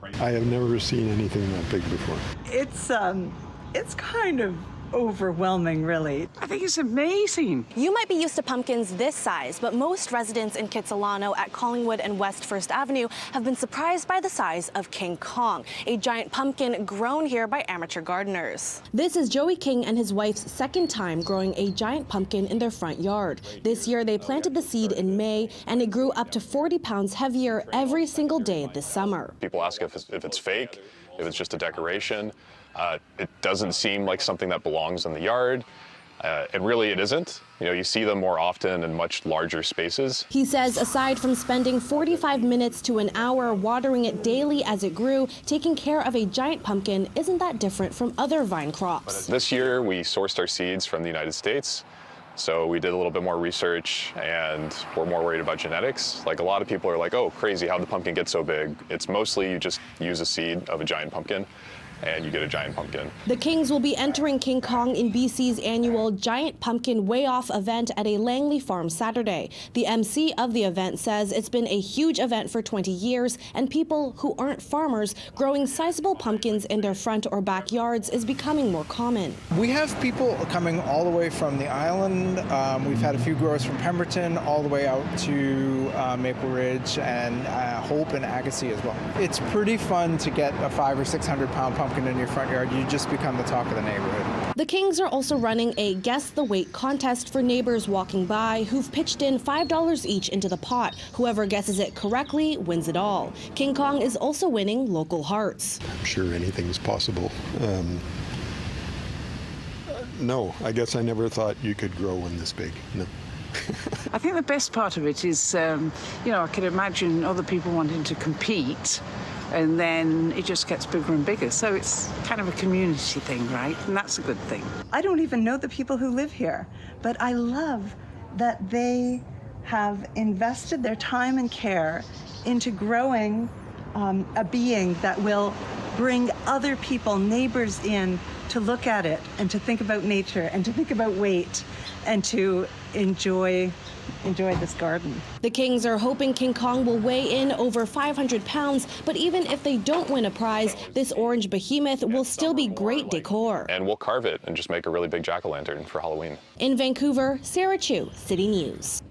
I have never seen anything that big before. It's kind of overwhelming, really. I think it's amazing. You might be used to pumpkins this size, but most residents in Kitsilano at Collingwood and West First Avenue have been surprised by the size of King Kong, a giant pumpkin grown here by amateur gardeners. This is Joey King and his wife's second time growing a giant pumpkin in their front yard. This year they planted the seed in May, and it grew up to 40 pounds heavier every single day this summer. People ask if it's fake, if it's just a decoration. It doesn't seem like something that belongs in the yard, and really it isn't. You know, you see them more often in much larger spaces. He says aside from spending 45 minutes to an hour watering it daily as it grew, taking care of a giant pumpkin isn't that different from other vine crops. This year we sourced our seeds from the United States. So we did a little bit more research, and we're more worried about genetics. Like, a lot of people are like, oh, crazy, how'd the pumpkin get so big? It's mostly you just use a seed of a giant pumpkin, and you get a giant pumpkin. The Kings will be entering King Kong in BC's annual Giant Pumpkin Way Off event at a Langley farm Saturday. The MC of the event says it's been a huge event for 20 years, and people who aren't farmers growing sizable pumpkins in their front or backyards is becoming more common. We have people coming all the way from the island. We've had a few growers from Pemberton all the way out to Maple Ridge and Hope and Agassiz as well. It's pretty fun to get a 500 or 600 pound pumpkin in your front yard. You just become the talk of the neighborhood. The Kings are also running a Guess the Weight contest for neighbors walking by who've pitched in $5 each into the pot. Whoever guesses it correctly wins it all. King Kong is also winning local hearts. I'm sure anything's possible. No, I guess I never thought you could grow one this big. No. I think the best part of it is, you know, I could imagine other people wanting to compete, and then it just gets bigger and bigger. So it's kind of a community thing, right? And that's a good thing. I don't even know the people who live here, but I love that they have invested their time and care into growing a being that will bring other people, neighbors in to look at it and to think about nature and to think about weight and to enjoy this garden. The Kings are hoping King Kong will weigh in over 500 pounds, but even if they don't win a prize, this orange behemoth will still be great decor. And we'll carve it and just make a really big jack-o'-lantern for Halloween. In Vancouver, Sarah Chu, City News.